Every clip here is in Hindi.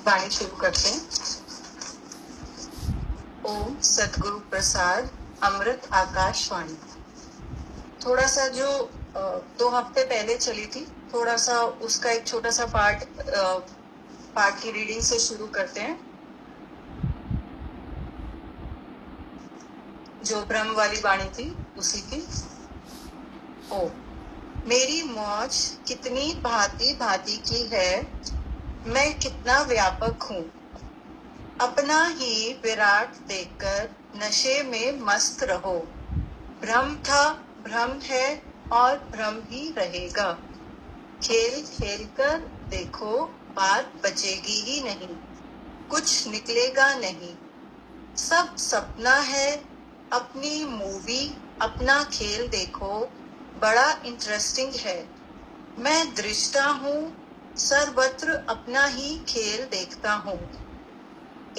वाणी शुरू करते हैं। ओम सतगुरु प्रसाद अमृत आकाशवाणी। थोड़ा सा जो 2 हफ्ते पहले चली थी, थोड़ा सा उसका एक छोटा सा पार्ट की रीडिंग से शुरू करते हैं। जो ब्रह्म वाली वाणी थी उसी की। ओ मेरी मौज कितनी भांति भांति की है, मैं कितना व्यापक हूँ। अपना ही विराट देखकर नशे में मस्त रहो। भ्रम था, भ्रम है और भ्रम ही रहेगा। खेल खेल कर देखो, बात बचेगी ही नहीं, कुछ निकलेगा नहीं। सब सपना है, अपनी मूवी अपना खेल देखो, बड़ा इंटरेस्टिंग है। मैं दृष्टा हूँ, सर्वत्र अपना ही खेल देखता हूँ।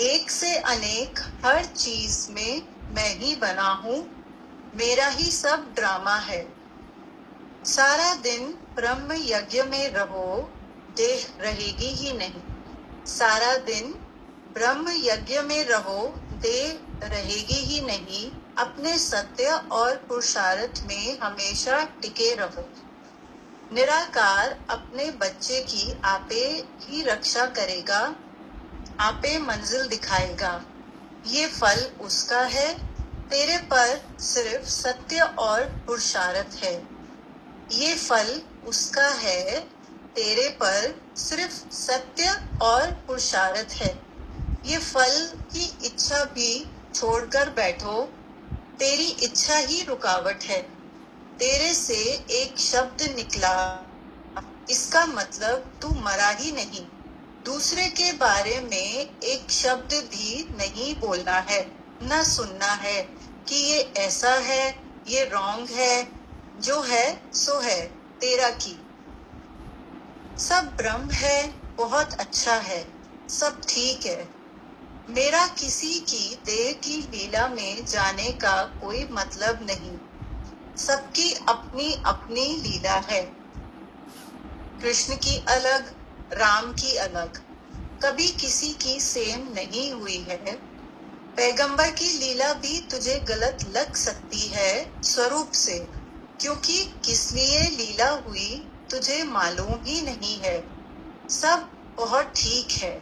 एक से अनेक हर चीज में मैं ही बना हूँ, मेरा ही सब ड्रामा है। सारा दिन ब्रह्म यज्ञ में रहो, देह रहेगी ही नहीं। सारा दिन ब्रह्म यज्ञ में रहो, देह रहेगी ही नहीं। अपने सत्य और पुरुषार्थ में हमेशा टिके रहो। निराकार अपने बच्चे की आपे ही रक्षा करेगा, आपे मंजिल दिखाएगा। ये फल उसका है, तेरे पर सिर्फ सत्य और पुरुषार्थ है। ये फल उसका है, तेरे पर सिर्फ सत्य और पुरुषार्थ है। ये फल की इच्छा भी छोड़कर बैठो, तेरी इच्छा ही रुकावट है। तेरे से एक शब्द निकला, इसका मतलब तू मरा ही नहीं। दूसरे के बारे में एक शब्द भी नहीं बोलना है, न सुनना है कि ये ऐसा है, ये रॉन्ग है। जो है सो है, तेरा की। सब ब्रह्म है, बहुत अच्छा है, सब ठीक है। मेरा किसी की देह की लीला में जाने का कोई मतलब नहीं। सबकी अपनी अपनी लीला है। कृष्ण की अलग, राम की अलग, कभी किसी की सेम नहीं हुई है। पैगंबर की लीला भी तुझे गलत लग सकती है स्वरूप से, क्योंकि किस लिए लीला हुई तुझे मालूम ही नहीं है। सब बहुत ठीक है,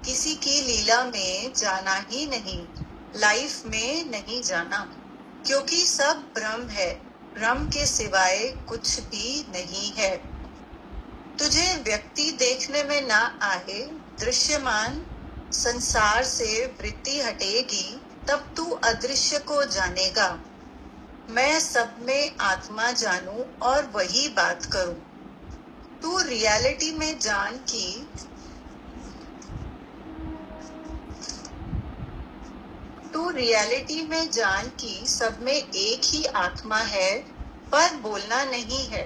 किसी की लीला में जाना ही नहीं, लाइफ में नहीं जाना, क्योंकि सब ब्रह्म है, ब्रह्म के सिवाय कुछ भी नहीं है। तुझे व्यक्ति देखने में ना आए, दृश्यमान संसार से वृत्ति हटेगी, तब तू अदृश्य को जानेगा। मैं सब में आत्मा जानूं और वही बात करूं। तू रियलिटी में जान की सब में एक ही आत्मा है, पर बोलना नहीं है।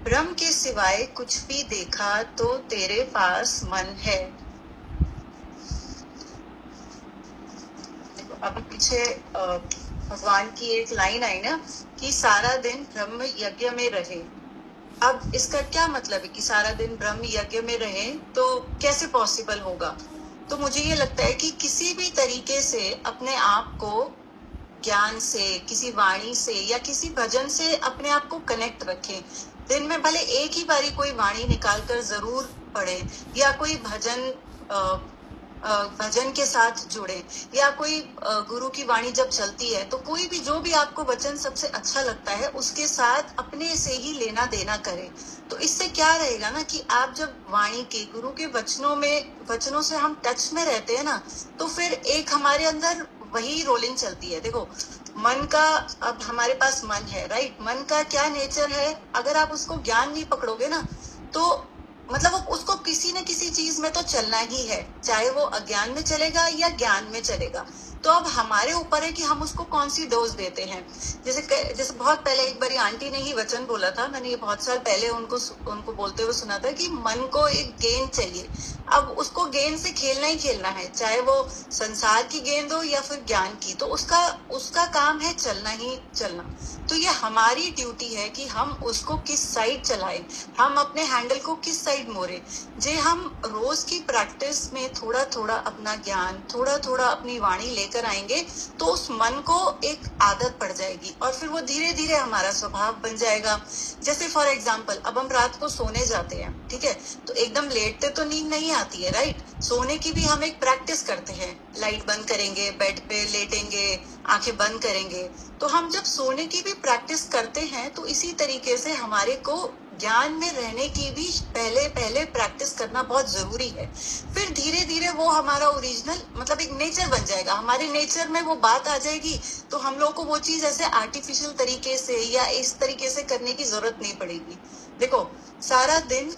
ब्रह्म के सिवाय कुछ भी देखा तो तेरे पास मन है। अभी पीछे भगवान की एक लाइन आई ना कि सारा दिन ब्रह्म यज्ञ में रहे। अब इसका क्या मतलब है कि सारा दिन ब्रह्म यज्ञ में रहे, तो कैसे पॉसिबल होगा? तो मुझे ये लगता है कि किसी भी तरीके से अपने आप को ज्ञान से, किसी वाणी से या किसी भजन से अपने आप को कनेक्ट रखें। दिन में भले एक ही बारी कोई वाणी निकाल कर जरूर पढ़े, या कोई भजन के साथ जुड़े, या कोई गुरु की वाणी जब चलती है तो कोई भी जो भी आपको वचन सबसे अच्छा लगता है उसके साथ अपने से ही लेना देना करें। तो इससे क्या रहेगा ना कि आप जब वाणी के, गुरु के वचनों से हम टच में रहते हैं ना, तो फिर एक हमारे अंदर वही रोलिंग चलती है। देखो, मन का, अब हमारे पास मन है, राइट? मन का क्या नेचर है? अगर आप उसको ज्ञान नहीं पकड़ोगे ना, तो मतलब उसको किसी न किसी चीज में तो चलना ही है, चाहे वो अज्ञान में चलेगा या ज्ञान में चलेगा। तो अब हमारे ऊपर है कि हम उसको कौन सी डोज देते हैं। जैसे बहुत पहले एक बारी आंटी ने ही वचन बोला था, मैंने ये बहुत साल पहले उनको बोलते हुए सुना था कि मन को एक गेंद चाहिए। अब उसको गेंद से खेलना ही खेलना है, चाहे वो संसार की गेंद हो या फिर ज्ञान की। तो उसका काम है चलना ही चलना। तो ये हमारी ड्यूटी है कि हम उसको किस साइड चलाएं, हम अपने हैंडल को किस साइड मोड़े। जे हम रोज की प्रैक्टिस में थोड़ा थोड़ा अपना ज्ञान, थोड़ा थोड़ा अपनी वाणी लेकर आएंगे तो उस मन को एक आदत पड़ जाएगी और फिर वो धीरे धीरे हमारा स्वभाव बन जाएगा। जैसे फॉर एग्जाम्पल, अब हम रात को सोने जाते हैं, ठीक है, तो एकदम लेटते तो नींद नहीं आती है, राइट। सोने की भी हम एक प्रैक्टिस करते हैं, लाइट बंद करेंगे, बेड पे लेटेंगे, आंखें बंद करेंगे। तो हम जब सोने की भी प्रैक्टिस करते हैं तो इसी तरीके से हमारे को ज्ञान में रहने की भी पहले पहले प्रैक्टिस करना बहुत जरूरी है। फिर धीरे धीरे वो हमारा ओरिजिनल मतलब एक नेचर बन जाएगा, हमारे नेचर में वो बात आ जाएगी। तो हम लोग को वो चीज ऐसे आर्टिफिशियल तरीके से या इस तरीके से करने की जरूरत नहीं पड़ेगी। देखो, सारा दिन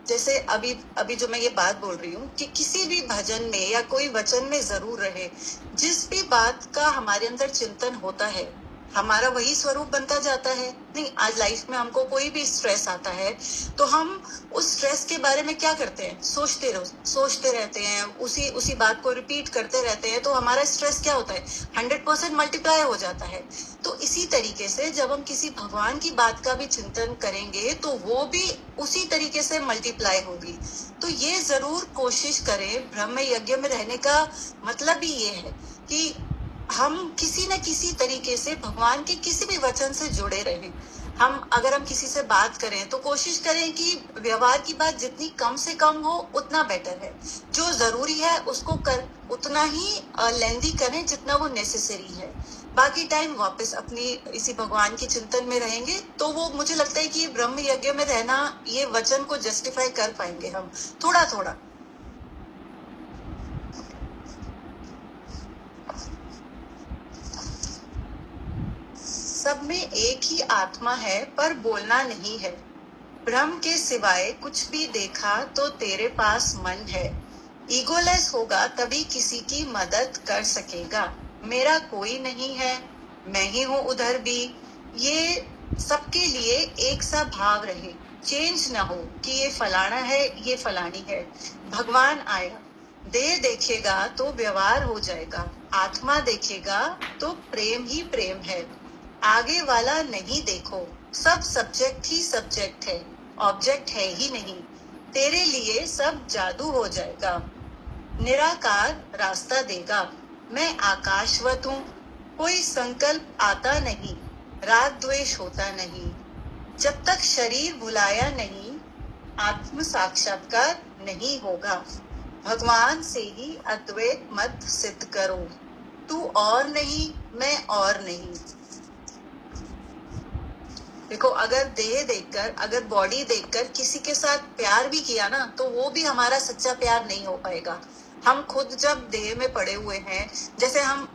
जैसे अभी अभी जो मैं ये बात बोल रही हूँ कि किसी भी भजन में या कोई वचन में जरूर रहे, जिस भी बात का हमारे अंदर चिंतन होता है हमारा वही स्वरूप बनता जाता है। नहीं, आज लाइफ में हमको कोई भी स्ट्रेस आता है तो हम उस स्ट्रेस के बारे में क्या करते हैं, सोचते रहते हैं, उसी बात को रिपीट करते रहते हैं। तो हमारा स्ट्रेस क्या होता है, 100% मल्टीप्लाई हो जाता है। तो इसी तरीके से जब हम किसी भगवान की बात का भी चिंतन करेंगे तो वो भी उसी तरीके से मल्टीप्लाई होगी। तो ये जरूर कोशिश करें, ब्रह्म यज्ञ में रहने का मतलब ही ये है कि हम किसी न किसी तरीके से भगवान के किसी भी वचन से जुड़े रहें। अगर हम किसी से बात करें तो कोशिश करें कि व्यवहार की बात जितनी कम से कम हो उतना बेटर है। जो जरूरी है उसको उतना ही लेंदी करें जितना वो नेसेसरी है। बाकी टाइम वापस अपनी इसी भगवान के चिंतन में रहेंगे तो वो मुझे लगता है कि ब्रह्म यज्ञ में रहना, ये वचन को जस्टिफाई कर पाएंगे हम थोड़ा थोड़ा। सब में एक ही आत्मा है पर बोलना नहीं है। ब्रह्म के सिवाय कुछ भी देखा तो तेरे पास मन है। ईगोलेस होगा तभी किसी की मदद कर सकेगा। मेरा कोई नहीं है, मैं ही हूँ उधर भी। ये सबके लिए एक सा भाव रहे, चेंज ना हो कि ये फलाना है ये फलानी है। भगवान आया, देह देखेगा तो व्यवहार हो जाएगा, आत्मा देखेगा तो प्रेम ही प्रेम है। आगे वाला नहीं देखो, सब सब्जेक्ट ही सब्जेक्ट है, ऑब्जेक्ट है ही नहीं। तेरे लिए सब जादू हो जाएगा, निराकार रास्ता देगा। मैं आकाशवत हूँ, कोई संकल्प आता नहीं, राग द्वेष होता नहीं। जब तक शरीर भुलाया नहीं, आत्म साक्षात्कार नहीं होगा। भगवान से ही अद्वैत मत सिद्ध करो। तू और नहीं, मैं और नहीं। देखो, अगर देह देखकर, अगर बॉडी देखकर किसी के साथ प्यार भी किया ना तो वो भी हमारा सच्चा प्यार नहीं हो पाएगा। हम खुद जब देह में पड़े हुए हैं, जैसे हम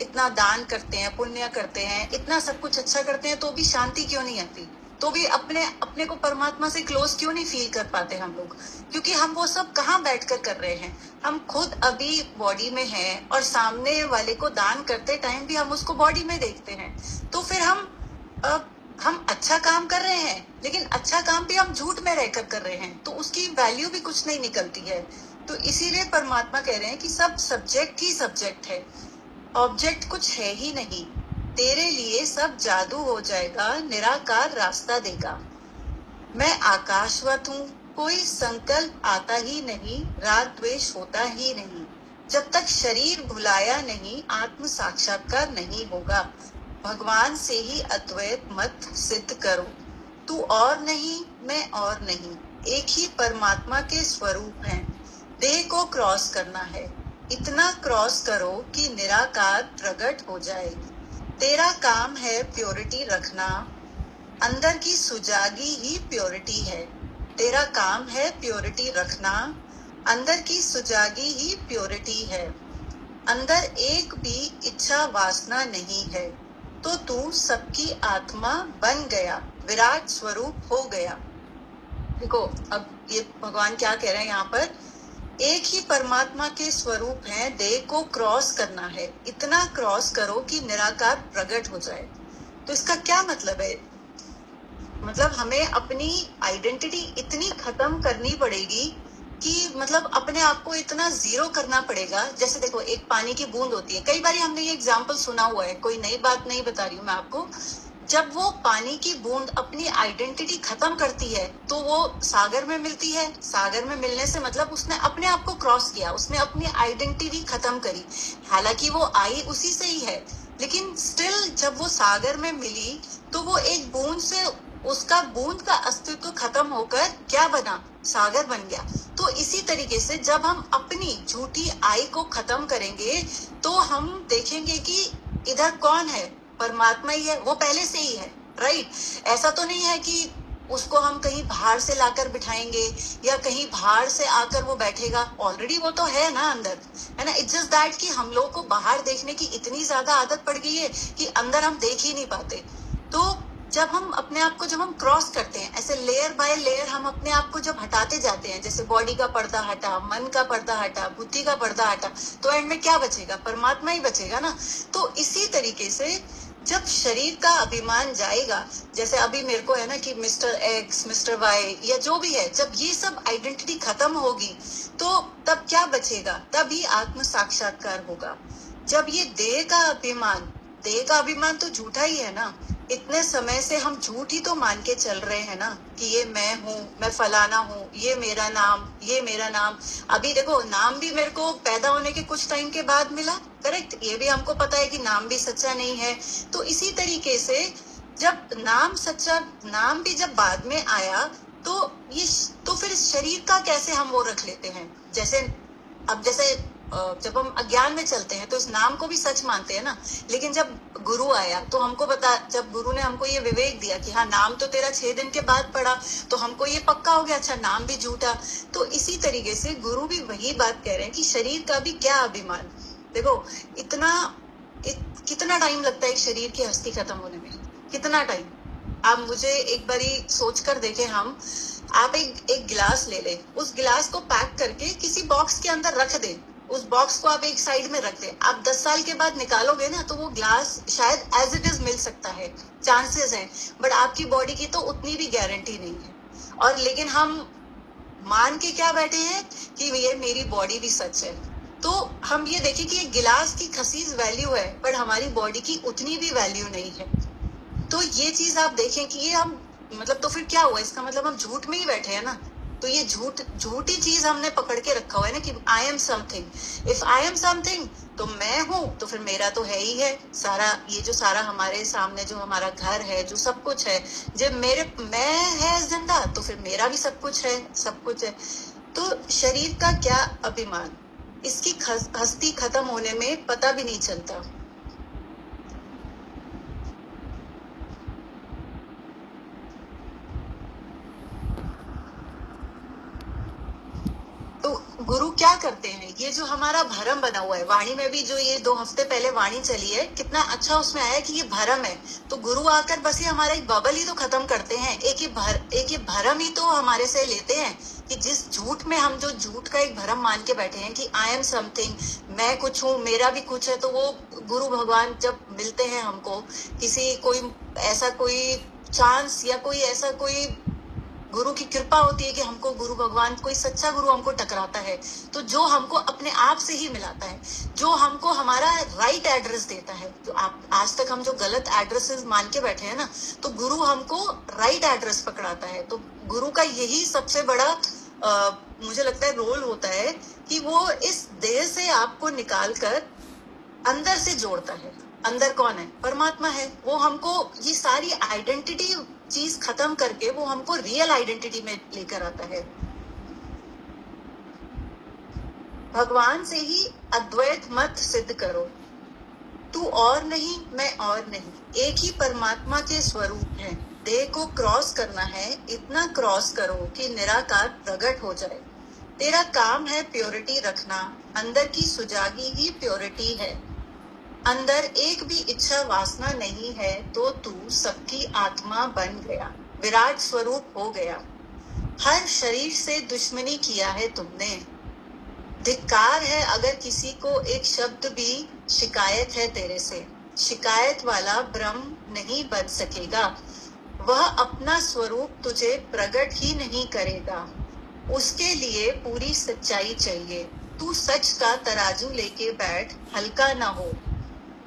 इतना दान करते हैं, पुण्य करते हैं, इतना सब कुछ अच्छा करते हैं तो भी शांति क्यों नहीं आती, तो भी अपने को परमात्मा से क्लोज क्यों नहीं फील कर पाते हम लोग? क्योंकि हम वो सब कहाँ बैठकर कर रहे हैं, हम खुद अभी बॉडी में हैं और सामने वाले को दान करते टाइम भी हम उसको बॉडी में देखते हैं। तो फिर हम अच्छा काम कर रहे हैं, लेकिन अच्छा काम भी हम झूठ में रहकर कर रहे हैं, तो उसकी वैल्यू भी कुछ नहीं निकलती है। तो इसीलिए परमात्मा कह रहे हैं कि सब सब्जेक्ट ही सब्जेक्ट है, ऑब्जेक्ट कुछ है ही नहीं। तेरे लिए सब जादू हो जाएगा, निराकार रास्ता देगा। मैं आकाशवत हूँ, कोई संकल्प आता ही नहीं, राग द्वेष होता ही नहीं। जब तक शरीर भुलाया नहीं, आत्म साक्षात्कार नहीं होगा। भगवान से ही अद्वैत मत सिद्ध करो। तू और नहीं, मैं और नहीं, एक ही परमात्मा के स्वरूप हैं। देह को क्रॉस करना है, इतना क्रॉस करो कि निराकार प्रकट हो जाए। तेरा काम है प्योरिटी रखना, अंदर की सुजागी ही प्योरिटी है। तेरा काम है प्योरिटी रखना, अंदर की सुजागी ही प्योरिटी है। अंदर एक भी इच्छा वासना नहीं है, तो तू सबकी आत्मा बन गया, विराट स्वरूप हो गया। देखो, अब ये भगवान क्या कह रहे हैं यहाँ पर, एक ही परमात्मा के स्वरूप हैं, देह को क्रॉस करना है, इतना क्रॉस करो कि निराकार प्रकट हो जाए। तो इसका क्या मतलब है? मतलब हमें अपनी आइडेंटिटी इतनी खत्म करनी पड़ेगी कि मतलब अपने आप को इतना जीरो करना पड़ेगा। जैसे देखो, एक पानी की बूंद होती है, कई बार हमने ये एग्जाम्पल सुना हुआ है, कोई नई बात नहीं बता रही हूँ मैं आपको। जब वो पानी की बूंद अपनी आइडेंटिटी खत्म करती है तो वो सागर में मिलती है। सागर में मिलने से मतलब उसने अपने आप को क्रॉस किया, उसने अपनी आइडेंटिटी खत्म करी। हालांकि वो आई उसी से ही है, लेकिन स्टिल जब वो सागर में मिली तो वो एक बूंद से, उसका बूंद का अस्तित्व खत्म होकर क्या बना, सागर बन गया। तो इसी तरीके से जब हम अपनी झूठी आई को खत्म करेंगे तो हम देखेंगे कि इधर कौन है, परमात्मा ही है, वो पहले से ही है, राइट। ऐसा तो नहीं है कि उसको हम कहीं बाहर से लाकर बिठाएंगे या कहीं बाहर से आकर वो बैठेगा, ऑलरेडी वो तो है ना अंदर, है ना। इट्स जस्ट दैट कि हम लोग को बाहर देखने की इतनी ज्यादा आदत पड़ गई है कि अंदर हम देख ही नहीं पाते। तो जब हम अपने आप को, जब हम क्रॉस करते हैं ऐसे लेयर बाय लेयर, हम अपने आप को जब हटाते जाते हैं, जैसे बॉडी का पर्दा हटा, मन का पर्दा हटा, बुद्धि का पर्दा हटा, तो एंड में क्या बचेगा, परमात्मा ही बचेगा ना। तो इसी तरीके से जब शरीर का अभिमान जाएगा, जैसे अभी मेरे को है ना कि मिस्टर एक्स, मिस्टर वाई या जो भी है, जब ये सब आइडेंटिटी खत्म होगी तो तब क्या बचेगा, तभी आत्म साक्षात्कार होगा। जब ये देह का अभिमान तो झूठा ही है ना। इतने समय से हम झूठ ही तो मान के चल रहे हैं ना कि ये मैं हूँ, मैं फलाना हूँ, ये मेरा नाम। अभी देखो, नाम भी मेरे को पैदा होने के कुछ टाइम के बाद मिला, करेक्ट। ये भी हमको पता है कि नाम भी सच्चा नहीं है। तो इसी तरीके से जब नाम भी जब बाद में आया तो फिर शरीर का कैसे हम वो रख लेते हैं। जैसे जब हम अज्ञान में चलते हैं तो इस नाम को भी सच मानते हैं ना, लेकिन जब गुरु आया तो हमको जब गुरु ने हमको ये विवेक दिया कि हाँ, नाम तो तेरा 6 दिन के बाद पड़ा, तो हमको ये पक्का हो गया, अच्छा नाम भी झूठा। तो इसी तरीके से गुरु भी वही बात कह रहे हैं कि शरीर का भी क्या अभिमान। देखो, कितना टाइम लगता है एक शरीर की हस्ती खत्म होने में, कितना टाइम। आप मुझे एक बारी सोच कर देखें, आप एक गिलास ले ले, उस गिलास को पैक करके किसी बॉक्स के अंदर रख दे, उस बॉक्स को आप एक साइड में रख दे, आप 10 साल के बाद निकालोगे ना तो वो ग्लास शायद एज इट इज मिल सकता है, चांसेस हैं, बट आपकी बॉडी की तो उतनी भी गारंटी नहीं है। और लेकिन हम मान के क्या बैठे हैं कि ये मेरी बॉडी भी सच है। तो हम ये देखें कि एक गिलास की खसीस वैल्यू है, बट हमारी बॉडी की उतनी भी वैल्यू नहीं है। तो ये चीज आप देखें कि ये हम मतलब, तो फिर क्या हुआ, इसका मतलब हम झूठ में ही बैठे हैं ना। तो ये झूठी चीज हमने पकड़ के रखा हुआ है ना कि I am something. If I am something तो मैं हूं, तो फिर मेरा तो है ही है सारा। ये जो सारा हमारे सामने जो हमारा घर है, जो सब कुछ है, जब मैं है जिंदा तो फिर मेरा भी सब कुछ है। तो शरीर का क्या अभिमान, इसकी हस्ती खत्म होने में पता भी नहीं चलता। तो गुरु क्या करते हैं, ये जो हमारा भरम बना हुआ है, वाणी में भी जो ये 2 हफ्ते पहले वाणी चली है, कितना अच्छा उसमें आया कि ये भरम है। तो गुरु आकर बस ये हमारा एक बबल ही तो खत्म करते हैं, एक ये भरम ही तो हमारे से लेते हैं कि जिस झूठ में हम जो झूठ का एक भरम मान के बैठे हैं कि आई एम समथिंग, मैं कुछ हूँ, मेरा भी कुछ है। तो वो गुरु भगवान जब मिलते हैं हमको, कोई चांस या कोई ऐसा कोई गुरु की कृपा होती है कि हमको गुरु भगवान, कोई सच्चा गुरु हमको टकराता है, तो जो हमको अपने आप से ही मिलाता है, जो हमको हमारा राइट एड्रेस देता है। तो आज तक हम जो गलत एड्रेसेस मान के बैठे हैं ना, तो गुरु हमको राइट एड्रेस पकड़ाता है। तो गुरु का यही सबसे बड़ा मुझे लगता है रोल होता है कि वो इस देह से आपको निकाल कर अंदर से जोड़ता है। अंदर कौन है, परमात्मा है। वो हमको ये सारी आइडेंटिटी चीज खत्म करके वो हमको रियल आइडेंटिटी में लेकर आता है। भगवान से ही अद्वैत मत सिद्ध करो, तू और नहीं, मैं और नहीं, एक ही परमात्मा के स्वरूप है। देह को क्रॉस करना है, इतना क्रॉस करो कि निराकार प्रकट हो जाए। तेरा काम है प्योरिटी रखना, अंदर की सुजागी ही प्योरिटी है। अंदर एक भी इच्छा वासना नहीं है तो तू सबकी आत्मा बन गया, विराट स्वरूप हो गया। हर शरीर से दुश्मनी किया है तुमने, धिक्कार है अगर किसी को एक शब्द भी शिकायत है तेरे से। शिकायत वाला ब्रह्म नहीं बन सकेगा, वह अपना स्वरूप तुझे प्रकट ही नहीं करेगा। उसके लिए पूरी सच्चाई चाहिए, तू सच का तराजू लेके बैठ, हल्का ना हो।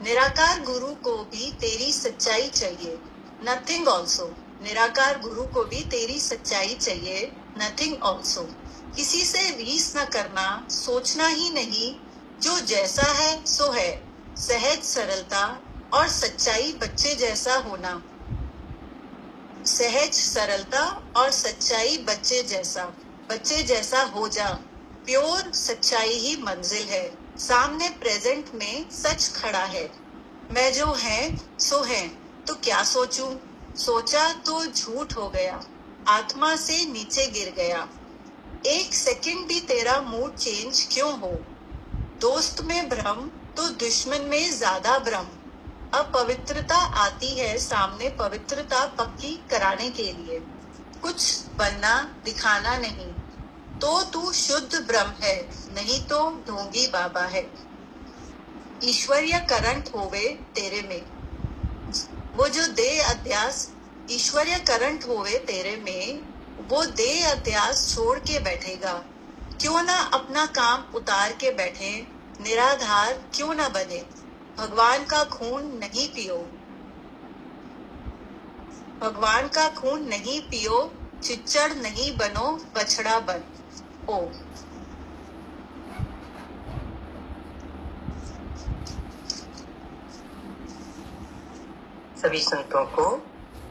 निराकार गुरु को भी तेरी सच्चाई चाहिए, नथिंग ऑल्सो, निराकार गुरु को भी तेरी सच्चाई चाहिए, नथिंग ऑल्सो। किसी से रीस न करना, सोचना ही नहीं, जो जैसा है सो है, सहज सरलता और सच्चाई बच्चे जैसा होना, सहज सरलता और सच्चाई बच्चे जैसा हो जा, प्योर सच्चाई ही मंजिल है, सामने प्रेजेंट में सच खड़ा है, मैं जो है सो है, तो क्या सोचूं, सोचा तो झूठ हो गया, आत्मा से नीचे गिर गया, एक सेकंड भी तेरा मूड चेंज क्यों हो, दोस्त में भ्रम तो दुश्मन में ज्यादा भ्रम, अपवित्रता आती है सामने पवित्रता पक्की कराने के लिए, कुछ बनना दिखाना नहीं, तो तू शुद्ध ब्रह्म है, नहीं तो ढोंगी बाबा है, ईश्वरीय करंट होवे तेरे में, वो जो देह अध्यास, ईश्वरीय करंट होवे तेरे में, वो देह अध्यास छोड़ के बैठेगा, क्यों ना अपना काम उतार के बैठे, निराधार क्यों ना बने, भगवान का खून नहीं पियो, भगवान का खून नहीं पियो, चिच्चड़ नहीं बनो, बछड़ा बन। ओ सभी संतों को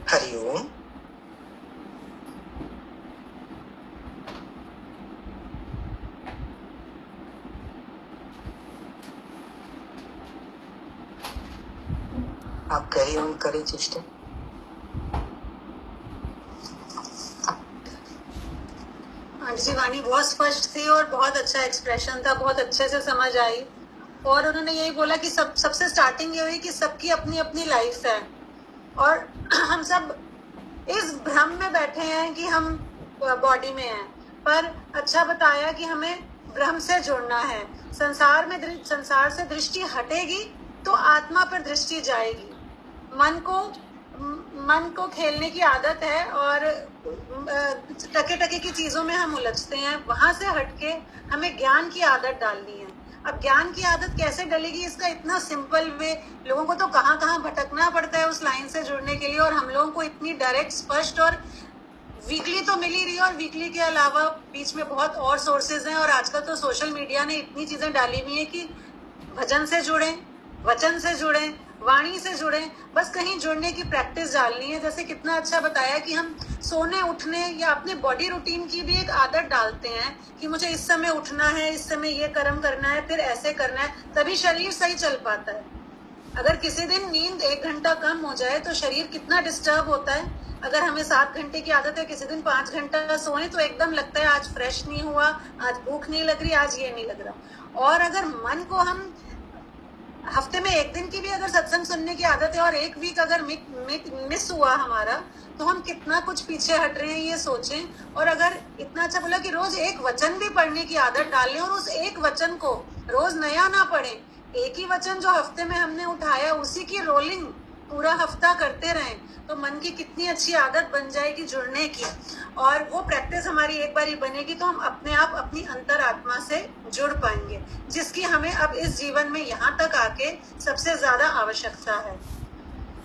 हरिओम। आप कैरी ऑन करें सिस्टर। आंटी जी वाणी बहुत स्पष्ट थी और बहुत अच्छा एक्सप्रेशन था, बहुत अच्छे से समझ आई। और उन्होंने यही बोला कि सबसे स्टार्टिंग ये हुई कि सबकी अपनी अपनी लाइफ है और हम सब इस भ्रम में बैठे हैं कि हम बॉडी में हैं, पर अच्छा बताया कि हमें भ्रम से जुड़ना है। संसार से दृष्टि हटेगी तो आत्मा पर दृष्टि जाएगी। मन को खेलने की आदत है और टके टके की चीजों में हम उलझते हैं, वहां से हटके हमें ज्ञान की आदत डालनी है। अब ज्ञान की आदत कैसे डलेगी, इसका इतना सिंपल वे, लोगों को तो कहाँ कहाँ भटकना पड़ता है उस लाइन से जुड़ने के लिए, और हम लोगों को इतनी डायरेक्ट स्पष्ट और वीकली तो मिल ही रही है, और वीकली के अलावा बीच में बहुत और सोर्सेज हैं। और आजकल तो सोशल मीडिया ने इतनी चीजें डाली हुई है कि भजन से जुड़े, वचन से जुड़े, वाणी से जुड़े, बस कहीं जुड़ने की प्रैक्टिस डालनी है। जैसे कितना अच्छा बताया कि हम सोने उठने या अपने बॉडी रूटीन की भी एक आदत डालते हैं कि मुझे इस समय उठना है, इस समय ये कर्म करना है, फिर ऐसे करना है, तभी शरीर सही चल पाता है। अगर किसी दिन नींद 1 घंटा कम हो जाए तो शरीर कितना डिस्टर्ब होता है। अगर हमें 7 घंटे की आदत है, किसी दिन 5 घंटा सोए तो एकदम लगता है आज फ्रेश नहीं हुआ, आज भूख नहीं लग रही, आज ये नहीं लग रहा। और अगर मन को हम हफ्ते में 1 दिन की भी अगर सत्संग सुनने की आदत है और 1 वीक अगर मिस हुआ हमारा, तो हम कितना कुछ पीछे हट रहे हैं ये सोचें। और अगर इतना अच्छा बोला कि रोज 1 वचन भी पढ़ने की आदत डालें और उस 1 वचन को रोज नया ना पढ़ें, एक ही वचन जो हफ्ते में हमने उठाया उसी की रोलिंग पूरा हफ्ता करते रहें, तो मन की कितनी अच्छी आदत बन जाएगी जुड़ने की। और वो प्रैक्टिस हमारी एक बार ही बनेगी तो हम अपने आप अपनी अंतरात्मा से जुड़ पाएंगे, जिसकी हमें अब इस जीवन में यहाँ तक आके सबसे ज्यादा आवश्यकता है।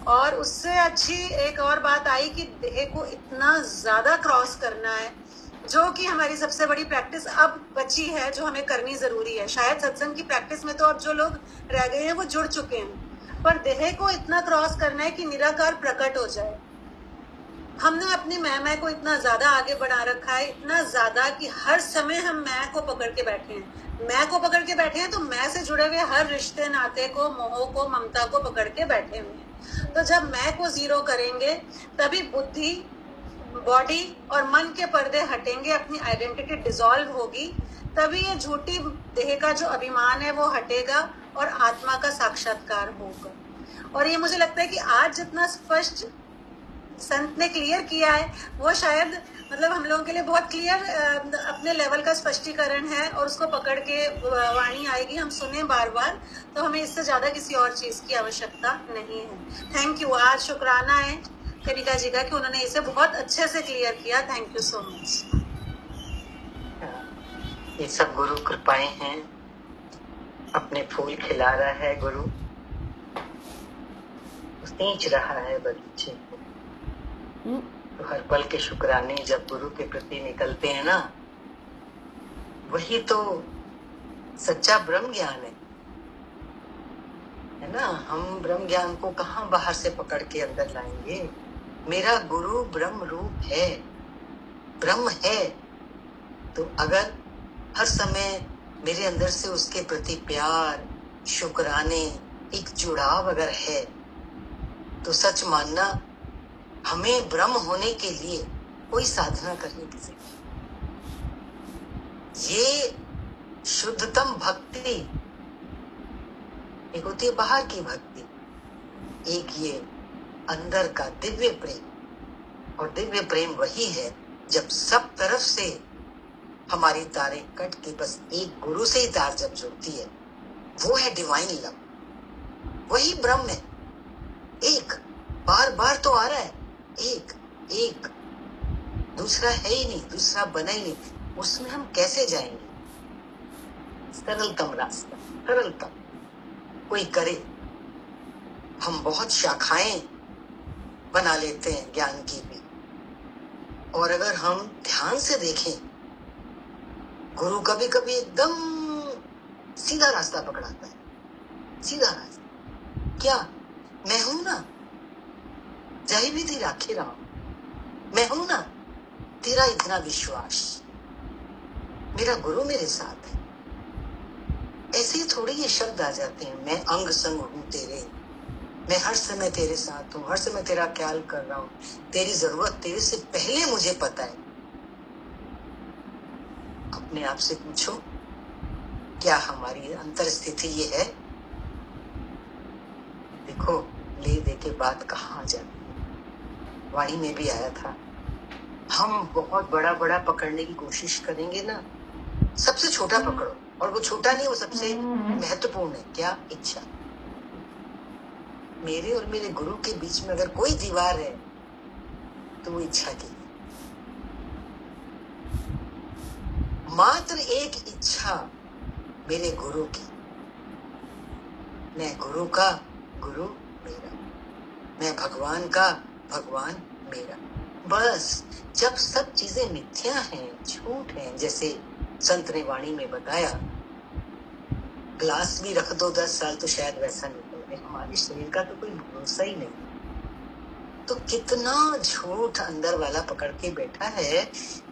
और उससे अच्छी एक और बात आई कि देह को इतना ज्यादा क्रॉस करना है, जो कि हमारी सबसे बड़ी प्रैक्टिस अब बची है, जो हमें करनी जरूरी है। शायद सत्संग की प्रैक्टिस में तो अब जो लोग रह गए हैं वो जुड़ चुके हैं, पर देह को इतना क्रॉस करना है कि निराकार प्रकट हो जाए। हमने अपनी मैं को इतना ज्यादा आगे बढ़ा रखा है, इतना ज्यादा कि हर समय हम मैं को पकड़ के बैठे हैं। मैं को पकड़ के बैठे हैं तो मैं से जुड़े हुए हर रिश्ते नाते को, मोह को, ममता को पकड़ के बैठे हुए हैं। तो जब मैं को जीरो करेंगे तभी बुद्धि, बॉडी और मन के पर्दे हटेंगे, अपनी आइडेंटिटी डिसॉल्व होगी, तभी ये झूठी देह का जो अभिमान है वो हटेगा और आत्मा का साक्षात्कार होगा। और ये मुझे लगता है कि आज जितना स्पष्ट संत ने क्लियर किया है वो शायद मतलब हम लोगों के लिए बहुत क्लियर अपने लेवल का स्पष्टीकरण है, और उसको पकड़ के वाणी आएगी, हम सुने बार बार, तो हमें इससे ज्यादा किसी और चीज की आवश्यकता नहीं है। Thank you. आज शुक्राना है कनिका जी का कि उन्होंने इसे बहुत अच्छे से क्लियर किया। Thank you so much. ये सब गुरु कृपाएं हैं, अपने फूल खिला रहा है गुरु, सींच रहा है बगीचे, तो हर पल के शुक्राने जब गुरु के प्रति निकलते हैं ना, वही तो सच्चा ब्रह्म ज्ञान है ना। हम ब्रह्म ज्ञान को कहाँ बाहर से पकड़ के अंदर लाएंगे। मेरा गुरु ब्रह्म रूप है, ब्रह्म है। तो अगर हर समय मेरे अंदर से उसके प्रति प्यार, शुक्राने, एक जुड़ाव अगर है, तो सच मानना हमें ब्रह्म होने के लिए कोई साधना करने की जरूरत। ये शुद्धतम भक्ति, एक होती है बाहर की भक्ति, एक ये अंदर का दिव्य प्रेम। और दिव्य प्रेम वही है जब सब तरफ से हमारी तारें कट के बस एक गुरु से ही तार जब जुड़ती है, वो है डिवाइन लव, वही ब्रह्म है। एक बार बार तो आ रहा है, एक एक, दूसरा है ही नहीं, दूसरा बना ही नहीं। उसमें हम कैसे जाएंगे? सरलतम रास्ता, सरलतम कोई करे। हम बहुत शाखाएं बना लेते हैं ज्ञान की भी, और अगर हम ध्यान से देखें, गुरु कभी कभी एकदम सीधा रास्ता पकड़ाता है। सीधा रास्ता क्या? मैं हूं ना, जय भी थी राखे राम, मैं हूं ना, तेरा इतना विश्वास, मेरा गुरु मेरे साथ है। ऐसे ही थोड़े ये शब्द आ जाते हैं, मैं अंग संग हूं तेरे, मैं हर समय तेरे साथ हूँ, हर समय तेरा ख्याल कर रहा हूँ, तेरी जरूरत तेरे से पहले मुझे पता है। अपने आप से पूछो, क्या हमारी अंतर स्थिति ये है? देखो, ले दे के बात कहाँ जाती है। वाणी में भी आया था, हम बहुत बड़ा बड़ा पकड़ने की कोशिश करेंगे ना, सबसे छोटा पकड़ो, और वो छोटा नहीं, वो सबसे महत्वपूर्ण है। क्या? इच्छा। मेरे और मेरे गुरु के बीच में अगर कोई दीवार है तो वो इच्छा की। मात्र एक इच्छा मेरे गुरु की, मैं गुरु का गुरु मेरा, मैं भगवान का भगवान मेरा। बस जब सब चीजें मिथ्या हैं, झूठ हैं, जैसे संत ने वाणी में बताया, ग्लास भी रख दो 10 साल तो शायद वैसा निकले। हमारे शरीर का तो कोई भरोसा ही नहीं। तो कितना झूठ अंदर वाला पकड़ के बैठा है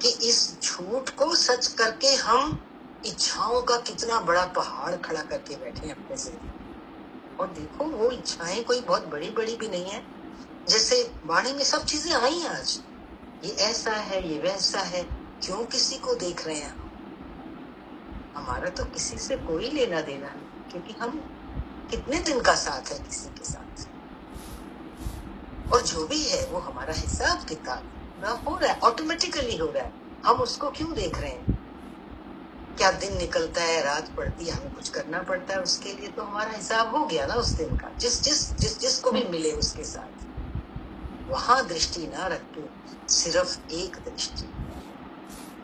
कि इस झूठ को सच करके हम इच्छाओं का कितना बड़ा पहाड़ खड़ा करके बैठे हैं अपने जिंदगी। और देखो, वो इच्छाएं कोई बहुत बड़ी बड़ी भी नहीं है। जैसे वाणी में सब चीजें आई आज, ये ऐसा है, ये वैसा है, क्यों किसी को देख रहे हैं हम? हमारा तो किसी से कोई लेना देना नहीं, क्योंकि हम कितने दिन का साथ है किसी के साथ, और जो भी है वो हमारा हिसाब किताब ना हो रहा है, ऑटोमेटिकली हो रहा है। हम उसको क्यों देख रहे हैं? क्या दिन निकलता है, रात पड़ती है, हमें कुछ करना पड़ता है उसके लिए, तो हमारा हिसाब हो गया ना उस दिन का। जिसको भी मिले उसके साथ, वहां दृष्टि ना रख के सिर्फ एक दृष्टि,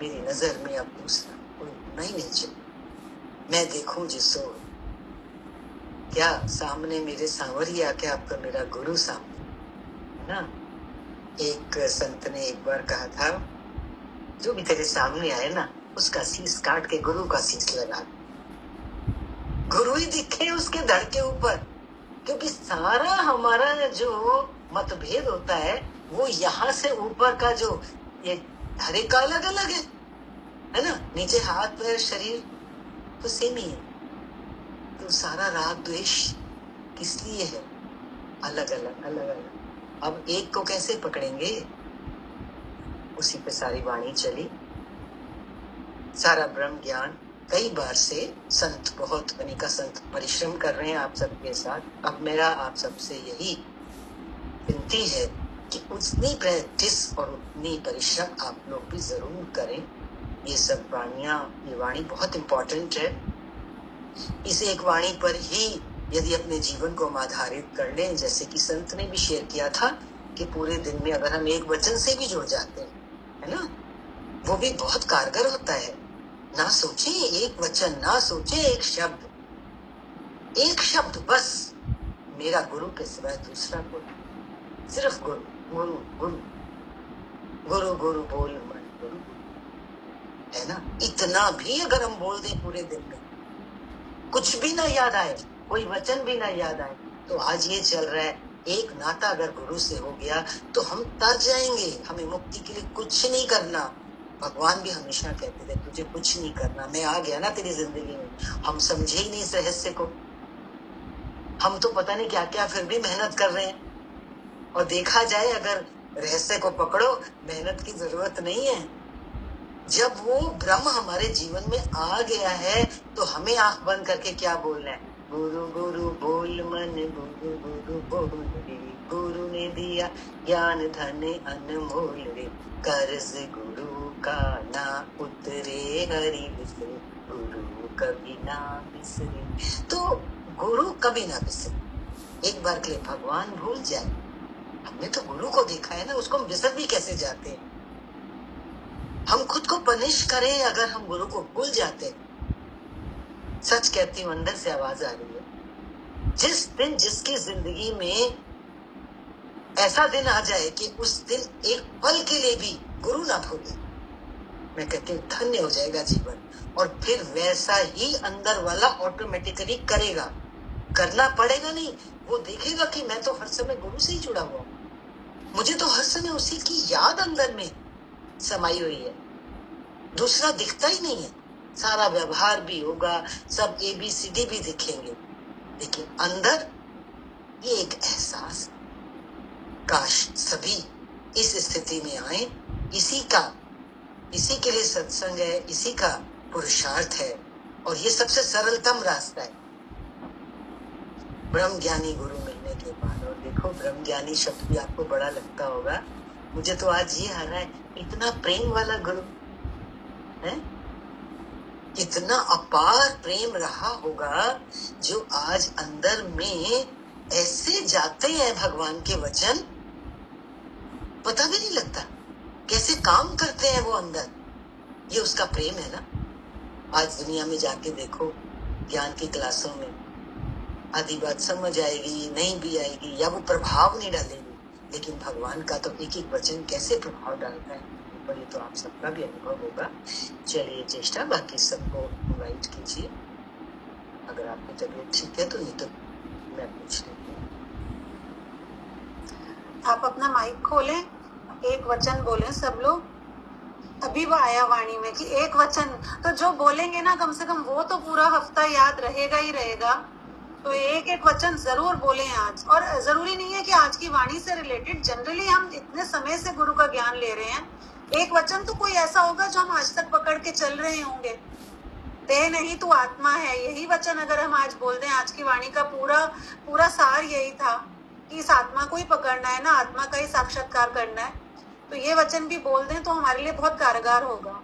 मेरी नजर में अब दूसरा कोई नहीं चाहिए, मैं देखूं जिसो। क्या सामने मेरे सांवरिया, क्या आपका मेरा गुरु सामने है ना। एक संत ने एक बार कहा था, जो भी तेरे सामने आए ना, उसका शीश काट के गुरु का शीश लगा, गुरु ही दिखे उसके धड़ के ऊपर। क्योंकि सारा हमारा जो मतभेद होता है वो यहाँ से ऊपर का जो ये हर एक का अलग अलग है ना। नीचे हाथ पैर शरीर तो सेम ही है। तो सारा राग द्वेष किस लिए है? अलग अलग अलग अलग। अब एक को कैसे पकड़ेंगे? उसी पे सारी वाणी चली, सारा ब्रह्म ज्ञान। कई बार से संत, बहुत का संत परिश्रम कर रहे हैं आप सबके साथ। अब मेरा आप सबसे यही विनती है कि उतनी प्रैक्टिस और उतनी परिश्रम आप लोग भी जरूर करें। ये सब वाणियां, ये वाणी बहुत इम्पोर्टेंट है। इस एक वाणी पर ही यदि अपने जीवन को हम आधारित कर लें, जैसे कि संत ने भी शेयर किया था कि पूरे दिन में अगर हम एक वचन से भी जुड़ जाते हैं, है ना, वो भी बहुत कारगर होता है। ना सोचे एक वचन, ना सोचे एक शब्द, एक शब्द बस, मेरा गुरु के सिवाय दूसरा कोई, सिर्फ गुरु गुरु गुरु। गुरु गुरु बोल मन गुरु, है ना। इतना भी अगर हम बोल दें पूरे दिन में, कुछ भी ना याद आए, कोई वचन भी ना याद आए, तो आज ये चल रहा है, एक नाता अगर गुरु से हो गया तो हम तर जाएंगे। हमें मुक्ति के लिए कुछ नहीं करना। भगवान भी हमेशा कहते थे तुझे कुछ नहीं करना, मैं आ गया ना तेरी जिंदगी में। हम समझे ही नहीं इस रहस्य को। हम तो पता नहीं क्या क्या फिर भी मेहनत कर रहे हैं। और देखा जाए, अगर रहस्य को पकड़ो, मेहनत की जरूरत नहीं है। जब वो ब्रह्म हमारे जीवन में आ गया है तो हमें आंख बंद करके क्या बोलना है? गुरु गुरु बोल मन गुरु गुरु बोल रे, गुरु ने दिया ज्ञान धन अनमोल रे, कर्ज गुरु का ना उतरे हरि बिसरे, गुरु कभी ना बिसरे। तो गुरु कभी ना बिसरे। एक बार के लिए भगवान भूल जाए। हमने तो गुरु को देखा है ना, उसको हम बिसर भी कैसे जाते हैं। हम खुद को पनिश करें अगर हम गुरु को भूल जाते। सच कहती हूँ, अंदर से आवाज आ रही है। जिस दिन जिसकी जिंदगी में ऐसा दिन आ जाए कि उस दिन एक पल के लिए भी गुरु ना भूले, मैं कहती हूँ धन्य हो जाएगा जीवन। और फिर वैसा ही अंदर वाला ऑटोमेटिकली करेगा। करना पड़ेगा नहीं, वो देखेगा कि मैं तो हर समय गुरु से ही जुड़ा हुआ हूँ, मुझे तो हर समय उसी की याद अंदर में समाई हुई है, दूसरा दिखता ही नहीं है। सारा व्यवहार भी होगा, सब ABCD भी दिखेंगे, लेकिन अंदर ये एक एहसास। काश सभी इस स्थिति में आए। इसी के लिए सत्संग है, इसी का पुरुषार्थ है, और ये सबसे सरलतम रास्ता है ब्रह्म ज्ञानी गुरु मिलने के बाद। और देखो, ब्रह्म ज्ञानी शब्द भी आपको बड़ा लगता होगा, मुझे तो आज ये आ रहा है, इतना प्रेम वाला गुरु है, इतना अपार प्रेम रहा होगा जो आज अंदर में ऐसे जाते हैं भगवान के वचन, पता भी नहीं लगता कैसे काम करते हैं वो अंदर। ये उसका प्रेम है ना। आज दुनिया में जाके देखो, ज्ञान की क्लासों में आधी बात समझ आएगी, नहीं भी आएगी, या वो प्रभाव नहीं डालेगी, लेकिन भगवान का तो एक एक वचन कैसे प्रभाव डालता है, पर ये तो आप सबका भी अनुभव होगा। चलिए चेष्टा, बाकी सबको इनवाइट कीजिए। अगर आपकी तबीयत ठीक है तो, नहीं तो मैं पूछ लेती हूँ। आप अपना माइक खोलें, एक वचन बोलें सब लोग। अभी वो आया वाणी में कि एक वचन, तो जो बोलेंगे ना कम से कम वो तो पूरा हफ्ता याद रहेगा ही रहेगा। तो एक एक वचन जरूर बोलें आज। और जरूरी नहीं है कि आज की वाणी से रिलेटेड, जनरली हम इतने समय से गुरु का ज्ञान ले रहे हैं, एक वचन तो कोई ऐसा होगा जो हम आज तक पकड़ के चल रहे होंगे। देह नहीं तू आत्मा है, यही वचन अगर हम आज बोल दें, आज की वाणी का पूरा सार यही था कि इस आत्मा को ही पकड़ना है ना, आत्मा का ही साक्षात्कार करना है। तो ये वचन भी बोल दें तो हमारे लिए बहुत कारगर होगा।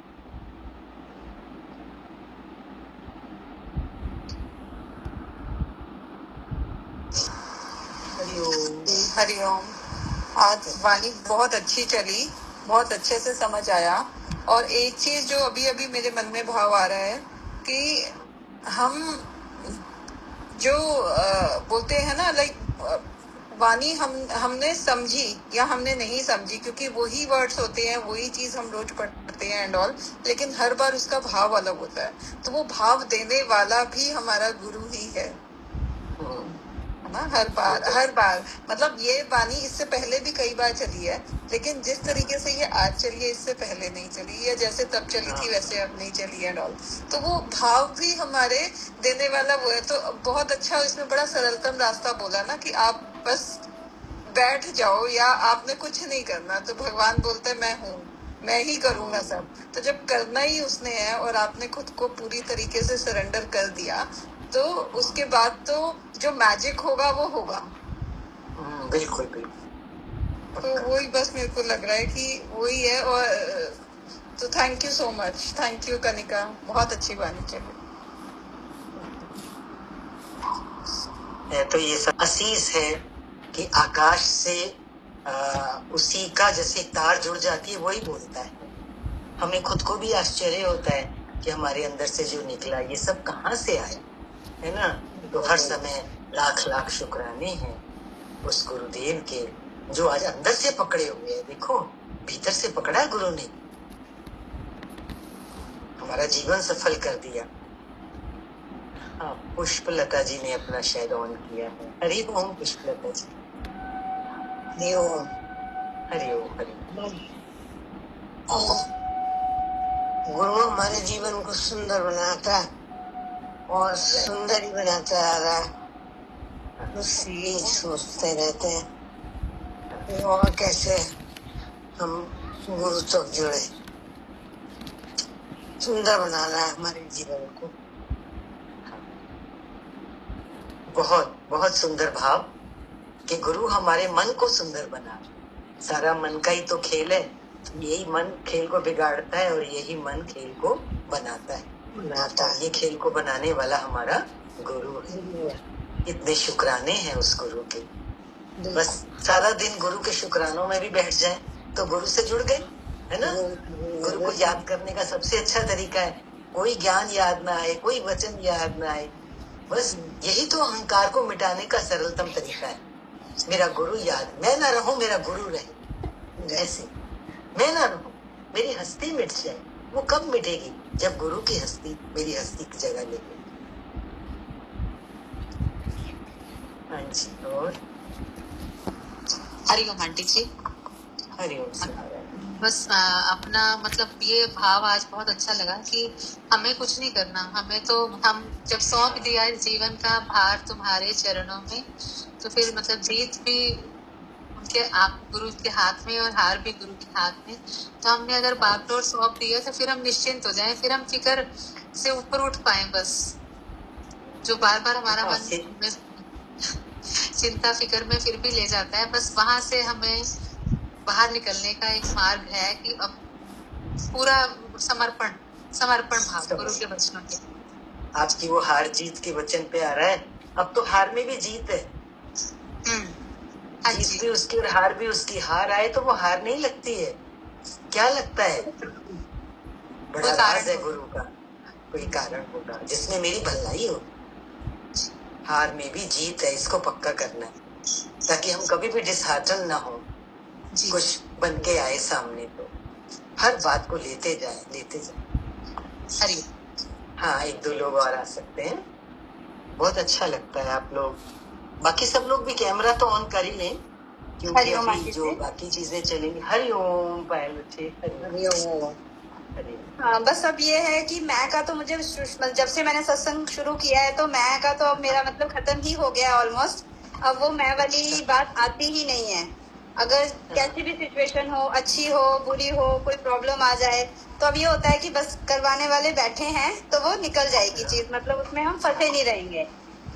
हरिओम। आज वाणी बहुत अच्छी चली, बहुत अच्छे से समझ आया। और एक चीज जो अभी अभी मेरे मन में भाव आ रहा है कि हम जो बोलते हैं ना, लाइक वाणी हमने समझी या हमने नहीं समझी, क्योंकि वही वर्ड्स होते हैं, वही चीज हम रोज पढ़ते हैं एंड ऑल, लेकिन हर बार उसका भाव अलग होता है। तो वो भाव देने वाला भी हमारा गुरु ही है ना। हर बार मतलब ये वाणी इससे पहले भी कई बार चली है, लेकिन जिस तरीके से ये आज चली है इससे पहले नहीं चली, या जैसे तब चली थी वैसे अब नहीं चली एंड ऑल। तो वो भाव भी हमारे देने वाला वो है। तो बहुत अच्छा, इसमें बड़ा सरलतम रास्ता बोला ना कि आप बस बैठ जाओ या आपने कुछ नहीं करना। तो भगवान बोलते मैं हूँ, मैं ही करूंगा सब। तो जब करना ही उसने है और आपने खुद को पूरी तरीके से सरेंडर कर दिया, तो उसके बाद तो जो मैजिक होगा वो होगा। बिल्कुल बिल्कुल। तो वही बस मेरे को लग रहा है कि वही है। और तो thank you so much, thank you Kanika, बहुत अच्छी वाणी चली। तो ये सब आशीष है कि आकाश से उसी का जैसे तार जुड़ जाती है वही बोलता है। हमें खुद को भी आश्चर्य होता है कि हमारे अंदर से जो निकला ये सब कहाँ से आया, है ना। तो हर समय लाख लाख शुक्राने हैं उस गुरुदेव के जो आज अंदर से पकड़े हुए हैं। देखो भीतर से पकड़ा गुरु ने, हमारा जीवन सफल कर दिया। हाँ, पुष्पलता जी ने अपना शायद ऑन किया है। हरि ओम पुष्पलता जी। हरि ओम। हरि ओम, हरि ओम। गुरु हमारे जीवन को सुंदर बनाता है और सुंदर ही बनाता आ रहा है, बस यही सोचते रहते हैं कि और कैसे हम गुरु तक जुड़े, सुंदर बना रहा है हमारे जीवन को। बहुत बहुत सुंदर भाव कि गुरु हमारे मन को सुंदर बना। सारा मन का ही तो खेल है, यही मन खेल को बिगाड़ता है और यही मन खेल को बनाता है। ये खेल को बनाने वाला हमारा गुरु है। इतने शुक्राने हैं उस गुरु के। बस सारा दिन गुरु के शुक्रानों में भी बैठ जाए तो गुरु से जुड़ गए, है ना। गुरु को याद करने का सबसे अच्छा तरीका है, कोई ज्ञान याद ना आए, कोई वचन याद ना आए, बस यही तो अहंकार को मिटाने का सरलतम तरीका है। मेरा गुरु याद, मैं ना रहूं मेरा गुरु रहे। जैसे मैं ना रहूं, मेरी हस्ती मिट जाए। वो कब मिटेगी? जब गुरु की हस्ती मेरी हस्ती की जगह लेगी। हाँ जी। और हरिओम आंटी जी। हरिओम। बस अपना मतलब ये भाव आज बहुत अच्छा लगा कि हमें कुछ नहीं करना, हमें तो हम जब सौंप दिया है जीवन का भार तुम्हारे चरणों में, तो फिर मतलब जीत भी उनके आप गुरु के हाथ में और हार भी गुरु के हाथ में। तो हमने अगर बागडोर सौंप दिया तो फिर हम निश्चिंत हो जाएं, फिर हम फिक्र से ऊपर उठ पाए। बस जो बार बार हमारा मन चिंता फिक्र में फिर भी ले जाता है, बस वहां से हमें बाहर निकलने का एक मार्ग है कि अब पूरा समर्पण भाव गुरु के वचनों के। आपकी वो हार जीत के वचन पे आ रहा है। अब तो हार में भी जीत है। जीत भी उसकी और हार भी उसकी। हार आए तो वो हार नहीं लगती है, क्या लगता है? बड़ा राज है गुरु का। कोई कारण होगा जिसमें मेरी भलाई हो। हार में भी जीत है, इसको पक्का करना है ताकि हम कभी भी डिसहार्टन ना हो। कुछ बन के आए सामने तो हर बात को लेते जाए। हरी। हाँ, एक दो लोग और आ सकते हैं। बहुत अच्छा लगता है आप लोग। बाकी सब लोग भी कैमरा तो ऑन कर ही लें क्योंकि अभी जो बाकी चीजें चलेंगी। हरिओम पायल बच्चे। हरिओम। हाँ, बस अब ये है कि मैं का तो मुझे जब से मैंने सत्संग शुरू किया है तो मैं का तो अब मेरा मतलब खत्म ही हो गया ऑलमोस्ट। अब वो मैं वाली बात आती ही नहीं है। अगर कैसी भी सिचुएशन हो, अच्छी हो बुरी हो, कोई प्रॉब्लम आ जाए तो अब ये होता है कि बस करवाने वाले बैठे हैं तो वो निकल जाएगी चीज, मतलब उसमें हम फंसे नहीं रहेंगे।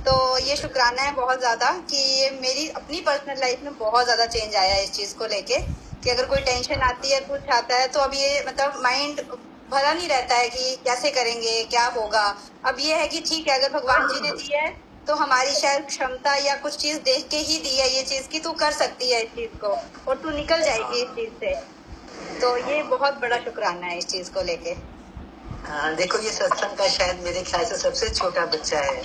तो ये शुक्राना है बहुत ज्यादा कि ये मेरी अपनी पर्सनल लाइफ में बहुत ज्यादा चेंज आया है इस चीज को लेके कि अगर कोई टेंशन आती है, कुछ आता है तो अब ये मतलब माइंड भरा नहीं रहता है कि कैसे करेंगे, क्या होगा। अब ये है कि ठीक है, अगर भगवान जी ने दी है तो हमारी शायद क्षमता या कुछ चीज देख के ही दी है ये चीज की तू कर सकती है इस चीज को और तू निकल जाएगी इस चीज से। तो ये बहुत बड़ा शुक्राना है इस चीज को लेके। हाँ, देखो ये सत्संग का शायद मेरे ख्याल से सबसे छोटा बच्चा है?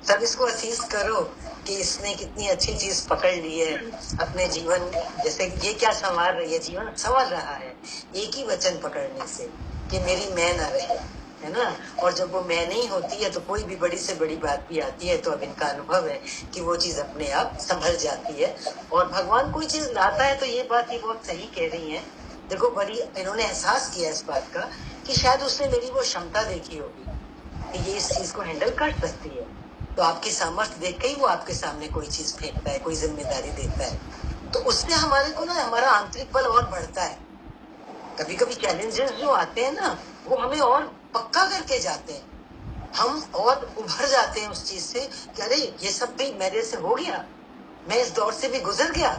सब इसको असीस करो कि इसने कितनी अच्छी चीज पकड़ ली है अपने जीवन। जैसे ये क्या संवार रही है, जीवन संवार रहा है एक ही वचन पकड़ने से कि मेरी मैं ना रहे, है ना। और जब वो मैं नहीं होती है तो कोई भी बड़ी से बड़ी बात भी आती है तो अब इनका अनुभव है कि वो चीज अपने आप संभल जाती है। और भगवान कोई चीज लाता है तो ये बात ये बहुत सही कह रही है। देखो बड़ी इन्होंने एहसास किया इस बात का कि शायद उसने मेरी वो क्षमता देखी होगी कि ये इस चीज को हैंडल कर सकती है, तो आपकी सामर्थ्य देख के ही वो आपके सामने कोई चीज फेंकता है, कोई जिम्मेदारी देता है। तो उससे हमारे को ना हमारा आंतरिक बल और बढ़ता है। कभी कभी चैलेंजेस जो आते हैं ना वो हमें और पक्का करके जाते हैं, हम और उभर जाते हैं उस चीज से कि अरे ये सब भी मेरे से हो गया, मैं इस दौर से भी गुजर गया।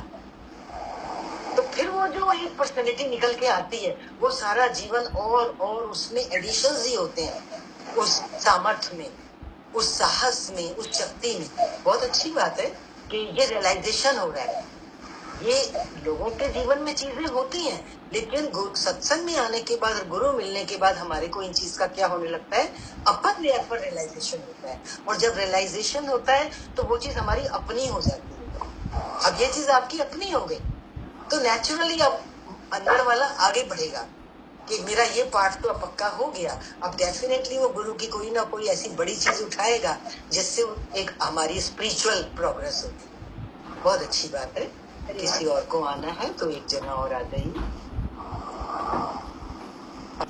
तो फिर वो जो एक पर्सनैलिटी निकल के आती है वो सारा जीवन और उसमें एडिशंस ही होते हैं, उस सामर्थ्य में, उस साहस में, उस शक्ति में। बहुत अच्छी बात है कि ये रियलाइजेशन हो रहा है। ये लोगों के जीवन में चीजें होती हैं लेकिन सत्संग में आने के बाद और गुरु मिलने के बाद हमारे को इन चीज का क्या होने लगता है, अपन लेयर पर रियलाइजेशन होता है। और जब रियलाइजेशन होता है तो वो चीज हमारी अपनी हो जाती है। अब ये चीज आपकी अपनी हो गई तो नेचुरली अब अंदर वाला आगे बढ़ेगा कि मेरा ये पार्ट तो अब पक्का हो गया, अब डेफिनेटली वो गुरु की कोई ना कोई ऐसी बड़ी चीज उठाएगा जिससे एक हमारी स्पिरिचुअल प्रोग्रेस होगी। बहुत अच्छी बात है। किसी और को आना है तो एक जना और आ जाइए।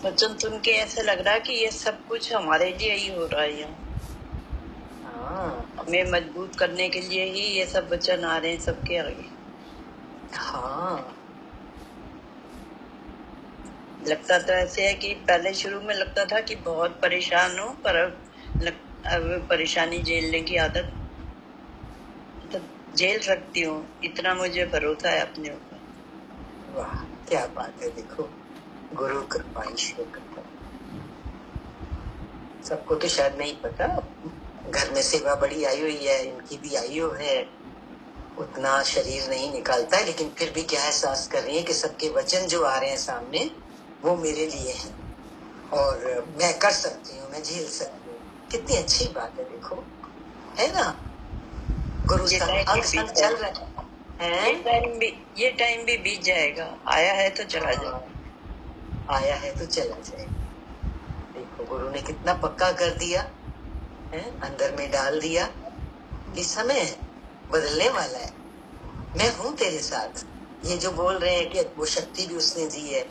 वचन सुन के ऐसा लग रहा है कि ये सब कुछ हमारे लिए ही हो रहा है यहाँ। हाँ हमें मजबूत करने के लिए ही ये सब वचन आ रहे हैं सबके आगे। हाँ लगता तो ऐसे है कि पहले शुरू में लगता था कि बहुत परेशान हो, पर अब परेशानी झेलने की आदत तो झेल सकती हूँ, इतना मुझे भरोसा है अपने ऊपर। वाह क्या बात है। देखो गुरु कृपा, ईश्वर कृपा। सबको तो शायद नहीं पता, घर में सेवा बड़ी आई हुई है, इनकी भी आयु है, उतना शरीर नहीं निकालता है, लेकिन फिर भी क्या एहसास कर रही है कि सबके वचन जो आ रहे हैं सामने वो मेरे लिए हैं और मैं कर सकती हूँ, मैं झेल सकती हूँ। कितनी अच्छी बात है। देखो है ना, गुरु ये संग टाइम अंग भी संग बीत चल जाएगा। रहे हैं। ये टाइम भी बीत जाएगा, आया है तो चला जाएगा। आया है तो चला जाए। देखो गुरु ने कितना पक्का कर दिया है, अंदर में डाल दिया कि समय बदलने वाला है, मैं हूं तेरे साथ। ये जो बोल रहे हैं कि वो शक्ति भी उसने दी है,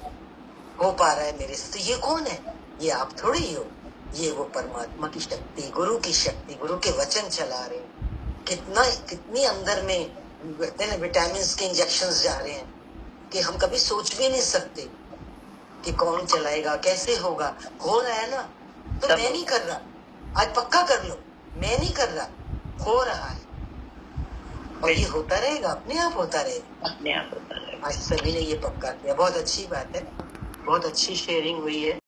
हो पा रहा है मेरे से, तो ये कौन है? ये आप थोड़ी ही हो, ये वो परमात्मा की शक्ति, गुरु की शक्ति, गुरु के वचन चला रहे हैं। कितनी अंदर में कहते हैं विटामिन के इंजेक्शन जा रहे हैं कि हम कभी सोच भी नहीं सकते कि कौन चलाएगा, कैसे होगा। हो रहा है ना, तो मैं नहीं कर रहा, आज पक्का कर लो, मैं नहीं कर रहा, हो रहा है और ये होता रहेगा, अपने आप होता रहेगा, अपने आप होता रहेगा। आज सभी ने ये पक्का किया। बहुत अच्छी बात है, बहुत अच्छी शेयरिंग हुई है।